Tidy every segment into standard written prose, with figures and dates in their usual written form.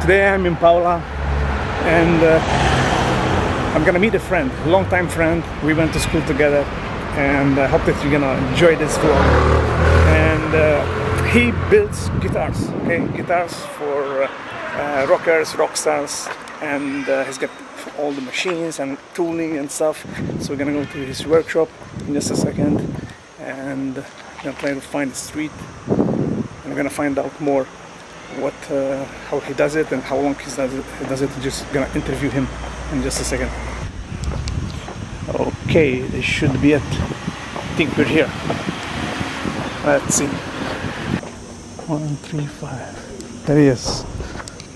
Today I'm in Paula, and I'm gonna meet a friend, a long-time friend. We went to school together, and I hope that you're gonna enjoy this vlog. And he builds guitars, okay? Guitars for rockers, rock stars, and he's got all the machines and tooling and stuff. So we're gonna go to his workshop in just a second, and we're gonna try to find the street, and we're gonna find out more how he does it and how long he does it. Just gonna interview him in just a second. Okay, this should be it. I think we're here. Let's see. 135. There he is.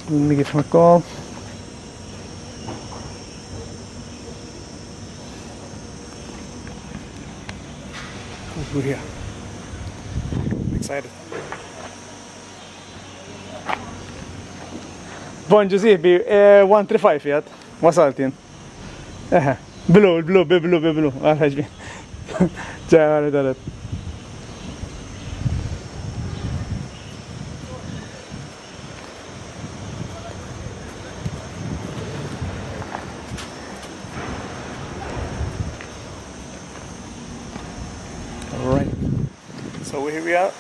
Let me give him a call. We're here. I'm excited. Buon Giuseppe, 135 Fiat. Wasaltin. Below. Ciao, ciao. Alright. So here we are.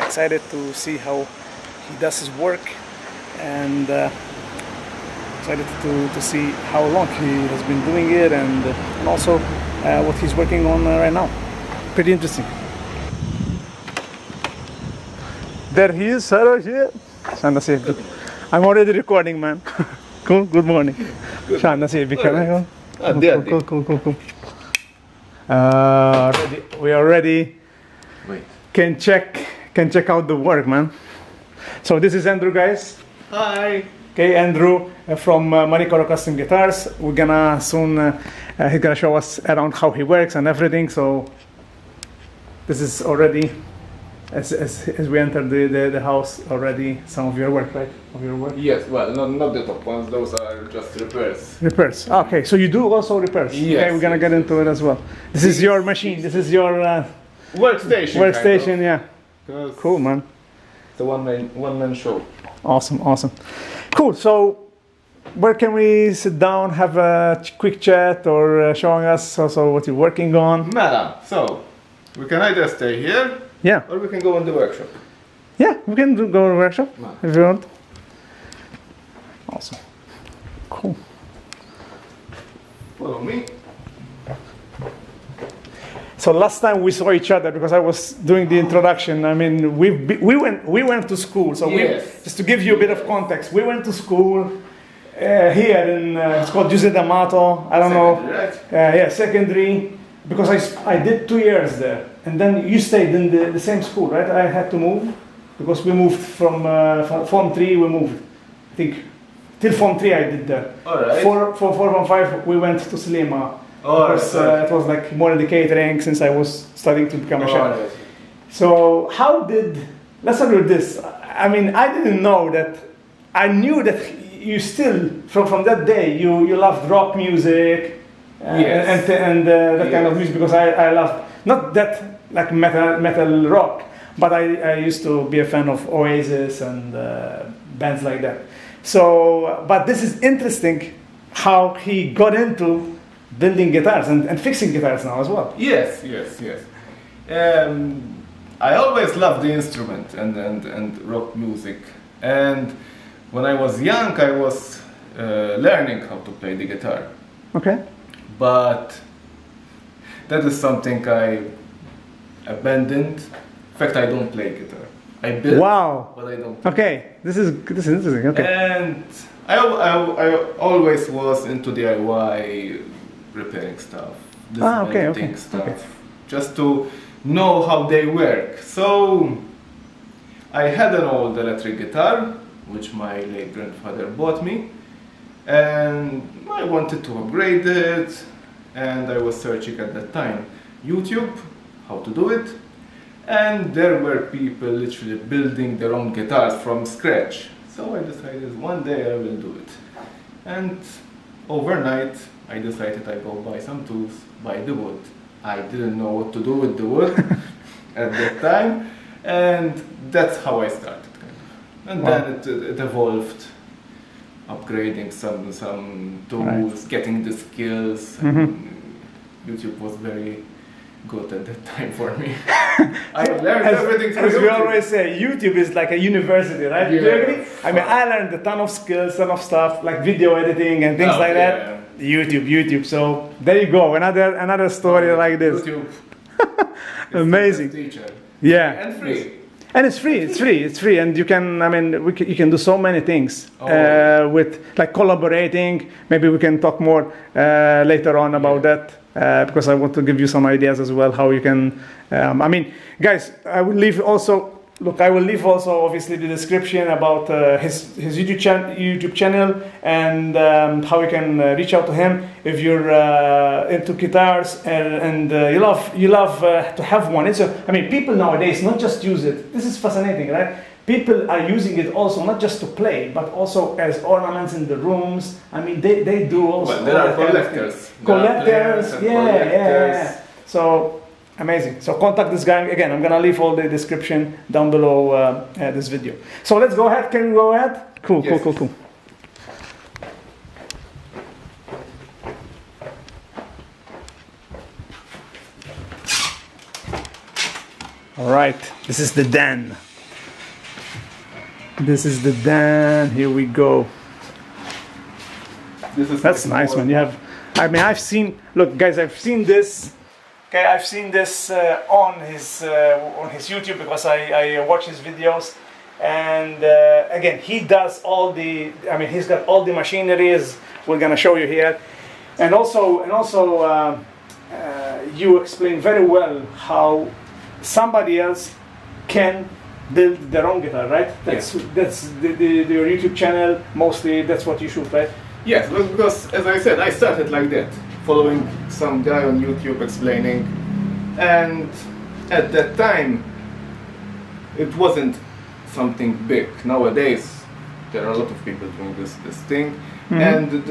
Excited to see how he does his work, and excited to see how long he has been doing it, and also what he's working on right now. Pretty interesting. There he is. Hello, shit. I'm already recording, man. Cool. Good morning. Shana, cool. We are ready. Wait. Can check out the work, man. So this is Andrew, guys. Hi. Okay, Andrew from Manicaro Custom Guitars. We're gonna soon, he's gonna show us around how he works and everything. So this is already, as we enter the house, already some of your work, right? Of your work? Yes, well, not the top ones, those are just repairs. Repairs. Okay, so you do also repairs? Yes. Okay, we're gonna get into it as well. This is your machine, this is your workstation. Workstation, yeah. Cool, man. It's a one-man show. Awesome. Cool, so where can we sit down, have a quick chat, or showing us also what you're working on? Madam, so we can either stay here, Yeah. or we can go in the workshop. Yeah, we can go to the workshop if you want. Awesome. Cool. Follow me. So last time we saw each other, because I was doing the introduction, I mean, we went to school. So Yes. just to give you a bit of context, we went to school here in, it's called Giuseppe D'Amato, I don't know. Right? Secondary, because I did 2 years there. And then you stayed in the same school, right? I had to move, because we moved from Form 3, we moved, I think, till Form 3 I did there. All right. For Form 5, we went to Slima. Because it was like more in the catering, since I was studying to become a chef. Right. So let's start with this. I mean, I didn't know that, I knew that you still, from that day, you loved rock music Yes. and that kind of music, because I loved, not that like metal rock, but I used to be a fan of Oasis and bands like that. So, but this is interesting how he got into building guitars and fixing guitars now as well. Yes. I always loved the instrument and rock music. And when I was young, I was learning how to play the guitar. Okay. But that is something I abandoned. In fact, I don't play guitar. I build, Wow. but I don't. Okay, this is interesting. Okay. And I always was into DIY, repairing stuff, dismantling stuff, okay. just to know how they work. So I had an old electric guitar, which my late grandfather bought me, and I wanted to upgrade it, and I was searching at that time YouTube, how to do it, and there were people literally building their own guitars from scratch. So I decided one day I will do it, and overnight I decided I go buy some tools, buy the wood. I didn't know what to do with the wood at that time, and that's how I started, kind of. And Wow. then it evolved upgrading some tools, getting the skills. And YouTube was very good at that time for me. I learned everything through As we YouTube. always say, YouTube is like a university, right? Yeah. Do you agree? I mean, I learned a ton of skills, ton of stuff, like video editing and things like that. YouTube. So there you go, another story like this. YouTube. Amazing. Teacher. Yeah. And free. And it's free, and you can, I mean, you can do so many things with like collaborating. Maybe we can talk more later on about that because I want to give you some ideas as well how you can. I mean, guys, I will leave also. Look, I will leave also obviously the description about his YouTube channel and how you can reach out to him if you're into guitars and you love to have one. I mean, people nowadays not just use it. This is fascinating, right? People are using it also not just to play, but also as ornaments in the rooms. I mean, they do also. Well, there are collectors. Collectors, yeah. So. Amazing. So contact this guy again. I'm gonna leave all the description down below this video. So let's go ahead. Can we go ahead? Cool. All right. This is the den. Here we go. That's nice, man. You have. I mean, I've seen. Look, guys. I've seen this. Okay, I've seen this on his YouTube because I watch his videos, and again, he does all the. I mean, he's got all the machineries. We're gonna show you here, and also you explain very well how somebody else can build their own guitar, right? That's your YouTube channel mostly. That's what you shoot, right? Yes, because as I said, I started like that, following some guy on YouTube explaining, and at that time it wasn't something big. Nowadays there are a lot of people doing this thing, and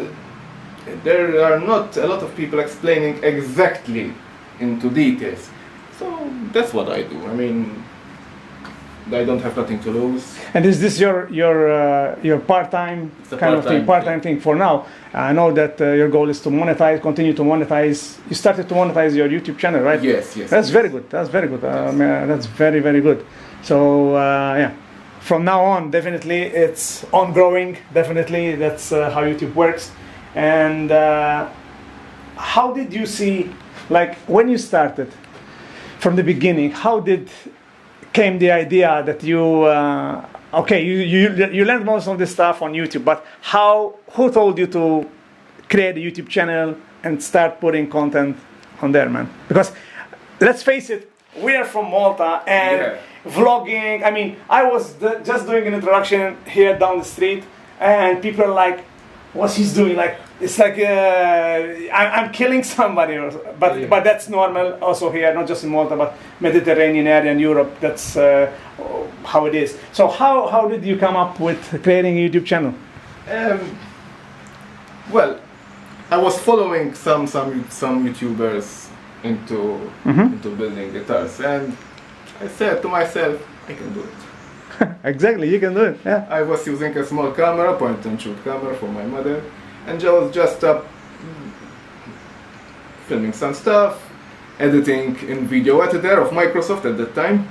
there are not a lot of people explaining exactly into details. So that's what I do. I mean, I don't have nothing to lose. And is this your part-time kind of thing? Part-time thing for now. I know that your goal is to continue to monetize. You started to monetize your YouTube channel, right? Yes. That's very good. That's very good. That's very, very good. So yeah, from now on, definitely it's ongoing. Definitely, that's how YouTube works. And how did you see, like when you started from the beginning? How came the idea that you you learned most of this stuff on YouTube, but who told you to create a YouTube channel and start putting content on there, man? Because let's face it, we are from Malta and vlogging. I mean, I was just doing an introduction here down the street, and people are like, "What's he's doing?" Like it's like I'm killing somebody, but that's normal also here, not just in Malta, but Mediterranean area and Europe. That's how it is. So how did you come up with creating a YouTube channel? Well, I was following some YouTubers into building guitars, and I said to myself, I can do it. Exactly, you can do it. Yeah. I was using a small camera, point and shoot camera for my mother, and I was just filming some stuff, editing in video editor of Microsoft at that time.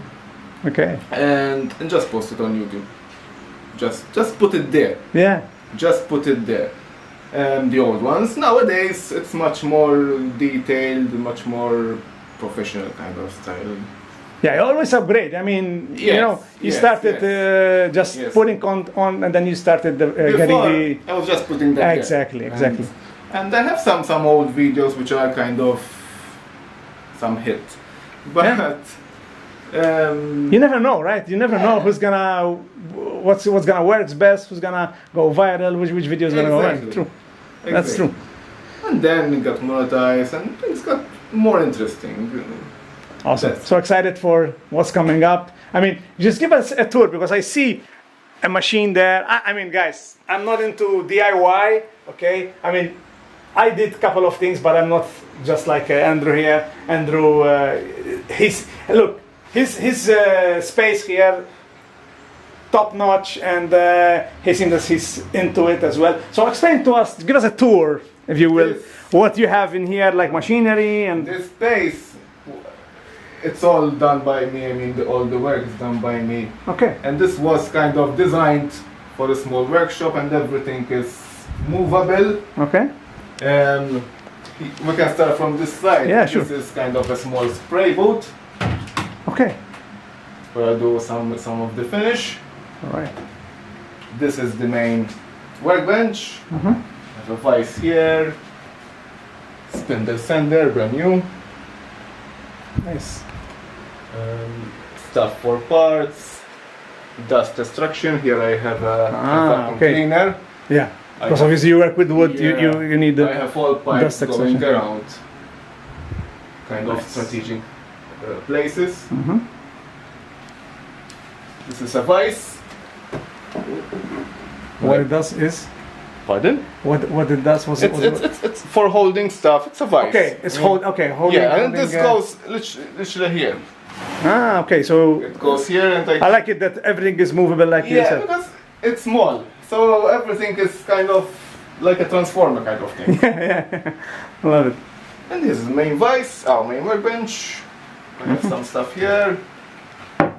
Okay. And just post it on YouTube. Just put it there. Yeah. Just put it there. The old ones. Nowadays it's much more detailed, much more professional kind of style. Yeah, you always upgrade. I mean, you started just putting on, and then you started getting the. I was just putting that. Exactly. And I have some old videos which are kind of some hit, but you never know, right? You never know who's gonna, what's gonna work best, who's gonna go viral, which video is gonna go viral. True, that's true. And then it got monetized, and things got more interesting. Awesome. So excited for what's coming up. I mean, just give us a tour because I see a machine there. I mean, guys, I'm not into DIY, okay? I mean, I did a couple of things, but I'm not just like Andrew here. Andrew, his space here, top notch, and he seems that he's into it as well. So explain to us, give us a tour, if you will, what you have in here, like machinery and this space. It's all done by me. I mean, all the work is done by me. Okay. And this was kind of designed for a small workshop, and everything is movable. Okay. We can start from this side. Yeah, sure. This is kind of a small spray booth Okay. where I do some of the finish. All right. This is the main workbench. Mm-hmm. I have a vise here. Spindle sander, brand new. Nice. Stuff for parts. Dust extraction. Here I have a vacuum okay. cleaner. Yeah. Because obviously you work with wood, Yeah, you need the I have all pipes dust going extraction. around. Kind of strategic places. Mm-hmm. This is a vise. What it does is Pardon? what it does was It's for holding stuff. It's a vise. okay. It's holding. Yeah, and this holding, goes literally here. Okay. So It goes here, and I like it that everything is movable, like you yeah, said. because it's small, so everything is kind of like a transformer kind of thing. Yeah. I love it. And this is the main vise, our main workbench. I have some stuff here.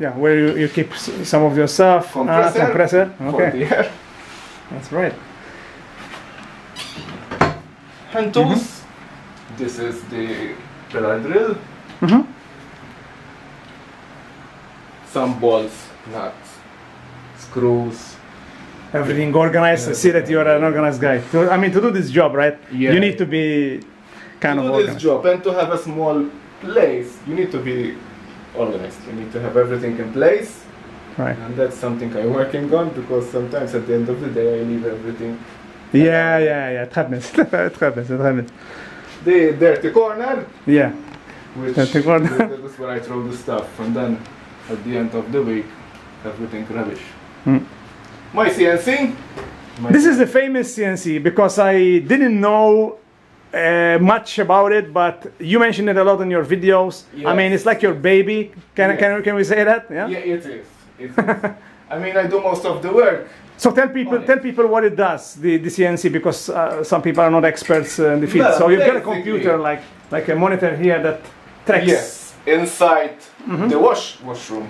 Yeah, where you keep some of your stuff. Compressor. Compressor. For Okay. the air. That's right. Hand tools. This is the pedal drill. Mm-hmm. Some bolts, nuts, screws. Everything organized. I see that you're an organized guy. To do this job, right? Yeah. You need to be kind of To do organized. this job and to have a small place, you need to be organized. You need to have everything in place. Right. And that's something I'm working on, because sometimes at the end of the day I leave everything. Yeah. It happens. It happens. The dirty corner, Yeah. which Dirty corner. that is where I throw the stuff, and then at the end of the week, everything rubbish. Mm. My CNC. This is the famous CNC because I didn't know much about it, but you mentioned it a lot in your videos. I mean, it's like your baby. Can we say that? Yeah. Yeah, it is. It is. I mean, I do most of the work. So tell people what it does, the CNC, because some people are not experts in the field. Well, so you've got a basically- computer like a monitor here that tracks. Yes, inside the washroom.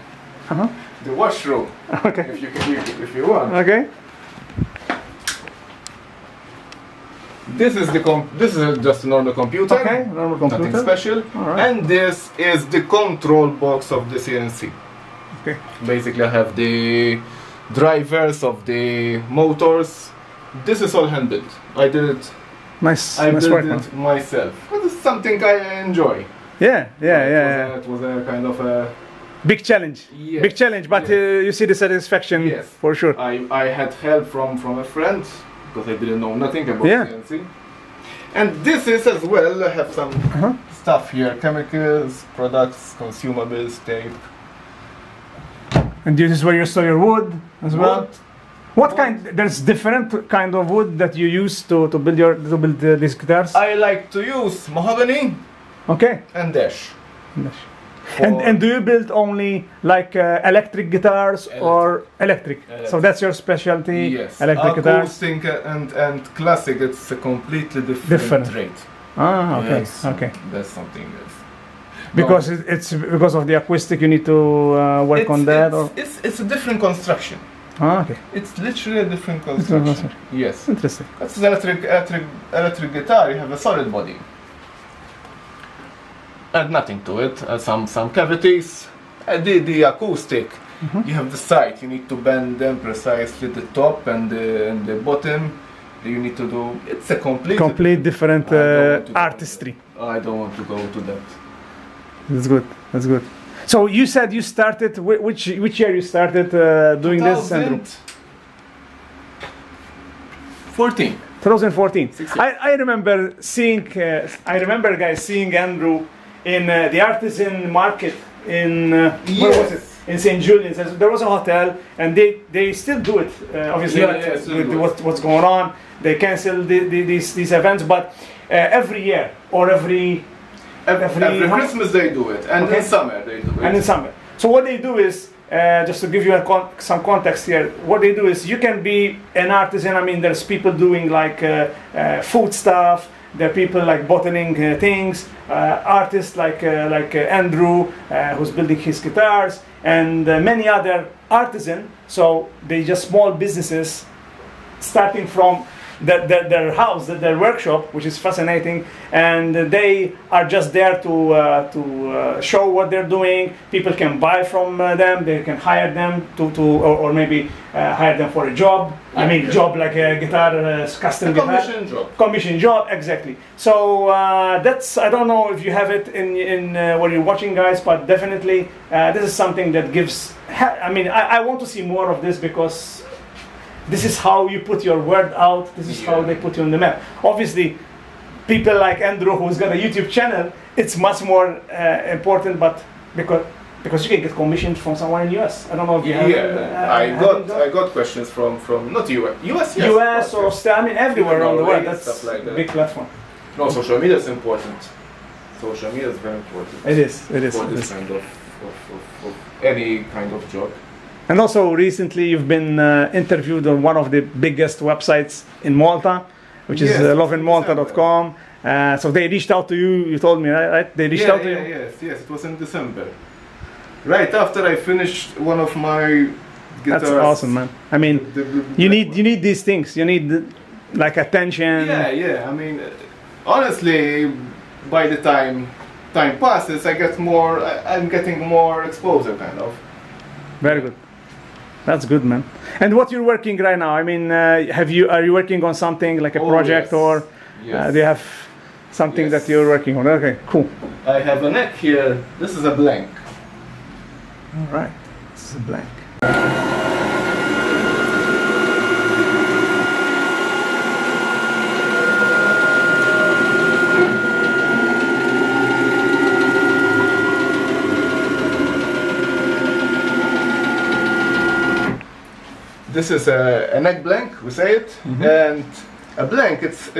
Uh-huh. The washroom. Okay. If you want. Okay. This is just a normal computer. Okay. Normal computer. Nothing special. All right. And this is the control box of the CNC. Okay. Basically, I have the drivers of the motors. This is all hand built. I did it. Nice. I nice built work, it man. myself. But it's something I enjoy. Yeah. It was a kind of a. Big challenge. Yes. Big challenge, but Yes. you see the satisfaction Yes. for sure. I had help from a friend, because I didn't know nothing about Yeah. CNC. And this is as well. I have some stuff here: chemicals, products, consumables, tape. And this is where you store your wood as well. Wood. What kind? There's different kind of wood that you use to build these guitars. I like to use mahogany Okay. and dash. And do you build only like electric guitars or electric? So that's your specialty. Yes. Electric guitars. Acoustic and classic. It's a completely different rate. Ah, okay. Yes, Okay. That's something else. Because it's because of the acoustic, you need to work on that. Or It's a different construction. ah, okay. It's literally a different Different construction. Yes. Interesting. That's an electric guitar. You have a solid body. Add nothing to it. Some cavities. The acoustic. You have the side. You need to bend them precisely. The top and the bottom. You need to do. It's a Complete different I don't want to go artistry. I don't want to go to that. That's good. That's good. So you said you started. Which year you started doing this, Andrew? 14. 2014. 16. I remember seeing. I remember guys seeing Andrew in the artisan market in where was it? In St. Julian's. There was a hotel, and they still do it. Obviously, with what's going on, they cancel these events, but every year or every Christmas they do it, and in summer they do it. And in summer. So what they do is just to give you some context here, what they do is you can be an artisan. I mean, there's people doing like food stuff. There are people like bottling things. Artists like Andrew, who's building his guitars, and many other artisans. So they just small businesses, starting from their house, their workshop, which is fascinating, and they are just there to show what they're doing. People can buy from them. They can hire them or maybe hire them for a job. Yeah, I mean, job like a guitar, custom guitar. Commission job. Commission job, exactly. So that's, I don't know if you have it in what you're watching, guys, but definitely this is something that gives. I mean, I want to see more of this, because this is how you put your word out. This is how they put you on the map. Obviously, people like Andrew, who's got a YouTube channel, it's much more important. But because you can get commissioned from someone in US. I don't know if you have. I got questions from not US. US, yes, US or I mean everywhere around the world. That's stuff like that. a big platform. No, social media is important. Social media is very important. It is. For this kind of any kind of job. And also recently you've been interviewed on one of the biggest websites in Malta, which is loveinmalta.com. So they reached out to you, you told me, right? They reached out to you? Yes, it was in December. Right after I finished one of my guitars. That's awesome, man. I mean, you need these things. You need like attention. Yeah. I mean, honestly, by the time passes, I'm getting more exposure, kind of. Very good. That's good, man. And what you're working right now? I mean, are you working on something like a project, or do you have something that you're working on? Okay, cool. I have a neck here. This is a blank. All right, this is a blank. This is a neck blank, we say it, and a blank. It's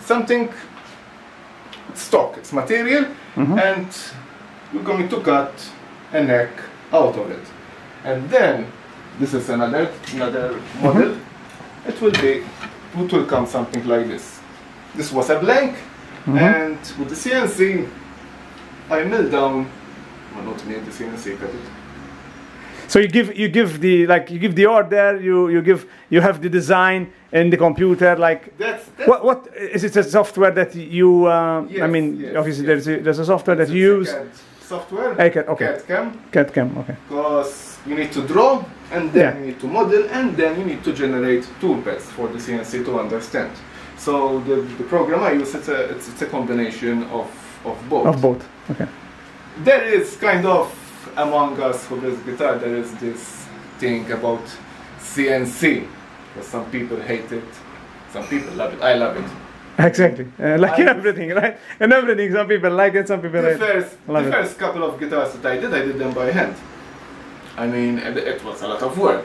something. It's stock. It's material, and we're going to cut a neck out of it, and then this is another model. It will come something like this. This was a blank, and with the CNC, I mill down. Well, not me, the CNC cut it. So you give the order, you have the design in the computer, like that's what is it, a software that you I mean, yes, obviously yes. there's a software that you use. CAD software. Okay. CAD-CAM. Okay. Because you need to draw, and then you need to model, and then you need to generate toolpaths for the CNC to understand. So the program I use, it's a combination of both. Of both. Okay. There is kind of among us who plays guitar, there is this thing about CNC, because some people hate it, some people love it. I love it. Exactly, like everything, right? And everything, some people like it, some people hate it. The first couple of guitars that I did them by hand. I mean, it was a lot of work.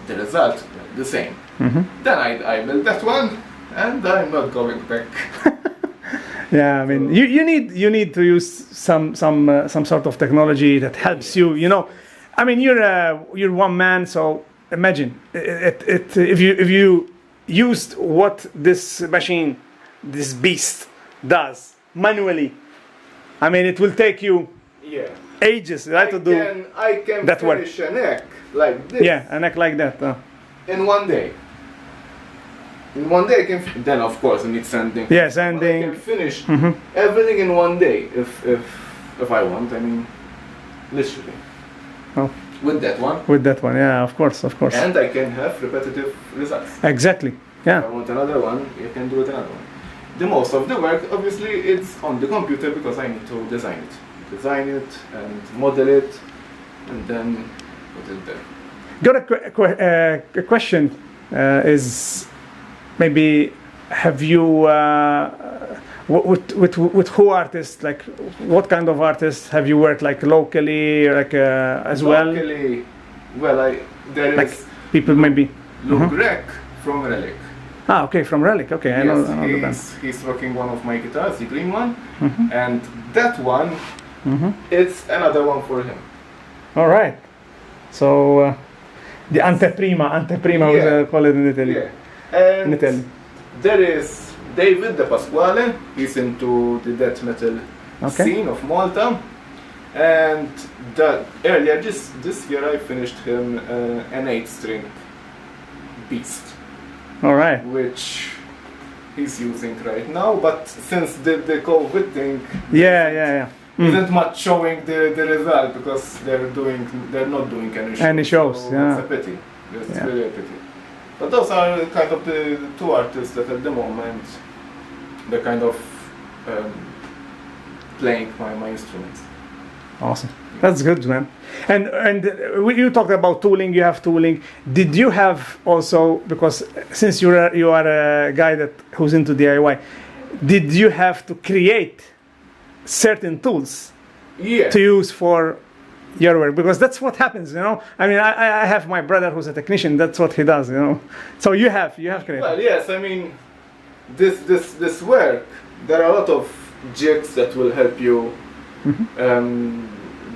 The result, the same. Then I built that one, and I'm not going back. Yeah, I mean, you need to use some sort of technology that helps you. You know, I mean, you're one man, so imagine if you used what this machine, this beast, does manually. I mean, it will take you ages, right, to do I can that work. finish a neck like this. Yeah, a neck like that. In one day. In one day I can. Then of course I need sanding. Yeah, sanding. I can finish everything in one day if I want. I mean, literally. Oh. With that one. With that one, yeah, of course. And I can have repetitive results. Exactly. Yeah. If I want another one, you can do it another one. The most of the work, obviously, it's on the computer because I need to design it and model it, and then put it there. Got a question. Is maybe have you with who artists, like what kind of artists have you worked, like locally, like as well? Locally, well, there like is people maybe. Luke Greg from Relic. Ah, okay, from Relic. Okay, I know the band. He's rocking one of my guitars, the green one, and that one, it's another one for him. All right. So the anteprima Yeah. we call it in Italy. Yeah. And In Italy. there is David De Pasquale. He's into the death metal Okay. scene of Malta. And earlier this year I finished him an 8-string Beast, All right. which he's using right now. But since the COVID thing Yeah. isn't much showing the result, because they're not doing any shows. shows, yeah. It's a pity. It's Yeah. really a pity. But those are kind of the two artists that at the moment they're kind of playing my instruments. Awesome. That's good, man. And you talked about tooling. You have tooling. Did you have also, because since you are a guy who's into DIY, did you have to create certain tools Yeah. to use for your work? Because that's what happens, you know. I mean, I have my brother who's a technician. That's what he does, you know. So you have created. Well, yes. I mean, this work, there are a lot of jigs that will help you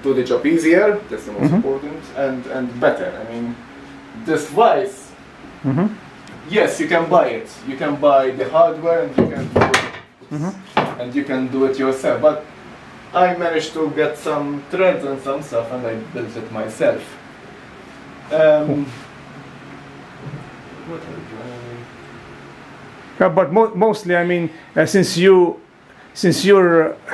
do the job easier. That's the most important, and better. I mean, this vice. Yes, you can buy it. You can buy the hardware, and you can do it, and you can do it yourself. But I managed to get some threads and some stuff, and I built it myself. What are you doing? Yeah, but mostly, I mean, since you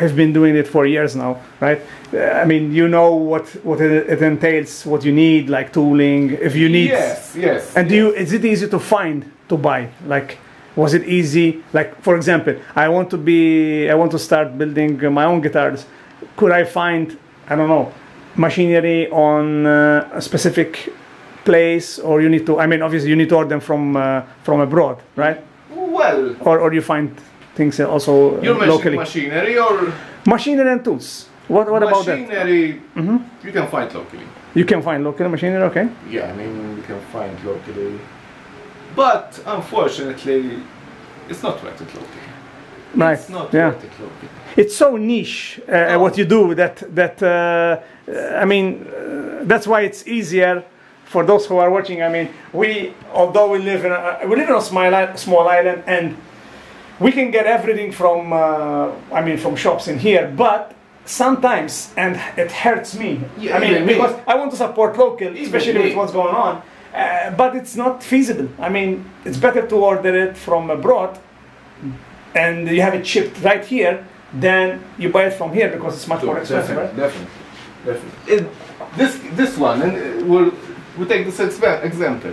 have been doing it for years now, right? I mean, you know what it entails, what you need, like tooling, if you need. Yes. And is it easy to find, to buy? Like, was it easy? Like, for example, I want to start building my own guitars. Could I find, I don't know, machinery on a specific place, or you need to? I mean, obviously, you need to order them from abroad, right? Well, Or you find things also you're mentioning locally. machinery or Machinery and tools. What about that? machinery? You can find locally. You can find local machinery, okay? Yeah, I mean you can find locally, but unfortunately, it's not worth it locally. Right. It's not Yeah. worth it locally. It's so niche what you do that I mean that's why it's easier for those who are watching. I mean, although we live in a small island, and we can get everything from from shops in here, but sometimes, and it hurts me. Yeah, I mean, even me. because I want to support local, especially me. with what's going on. But it's not feasible. I mean, it's better to order it from abroad, and you have it shipped right here, than you buy it from here, because it's much more expensive, right? Definitely. This one, and we'll take this example.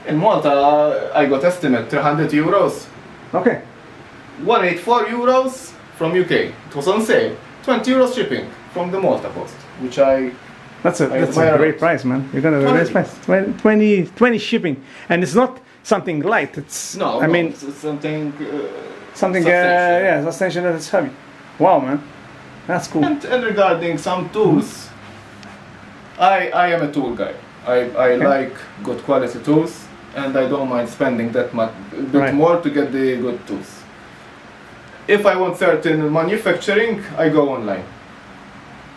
In Malta, I got estimate 300 euros. Okay. 184 euros from UK. It was on sale. 20 euros shipping from the Malta coast, which That's a admire great it. price, man. You're gonna 20. raise price. 20 shipping, and it's not something light. It's I mean it's something something substantial. substantial that is heavy. Wow, man, that's cool. And regarding some tools, I am a tool guy. I like good quality tools, and I don't mind spending that much bit more to get the good tools. If I want certain manufacturing, I go online.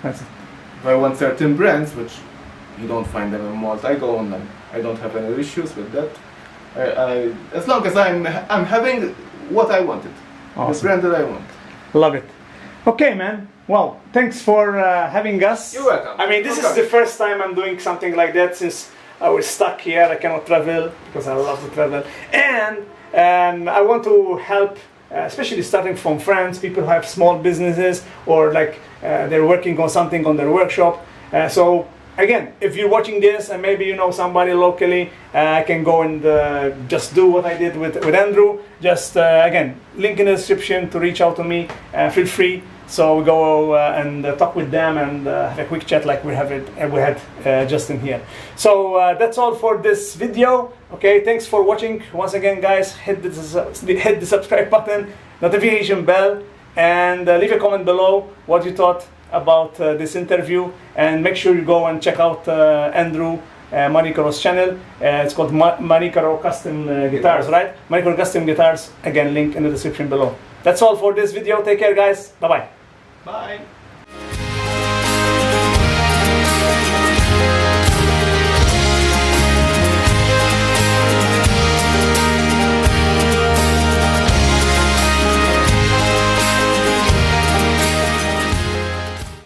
That's it. If I want certain brands, which you don't find them in Malta, I go online. I don't have any issues with that. As long as I'm having what I wanted, Awesome. the brand that I want. Love it. Okay, man. Well, thanks for having us. You're welcome. I mean, this is the first time I'm doing something like that, since I was stuck here. I cannot travel because I love to travel, and I want to help. Especially starting from France, people who have small businesses, or like they're working on something on their workshop. So again, if you're watching this and maybe you know somebody locally, I can go and just do what I did with Andrew. Just again, link in the description to reach out to me. Feel free. So we go and talk with them and have a quick chat like we had just in here. So that's all for this video. Okay, thanks for watching. Once again, guys, hit the subscribe button, notification bell, and leave a comment below what you thought about this interview. And make sure you go and check out Andrew Manicaro's channel. It's called Manicaro Custom Guitars, right? Manicaro Custom Guitars. Again, link in the description below. That's all for this video. Take care, guys. Bye-bye. Bye.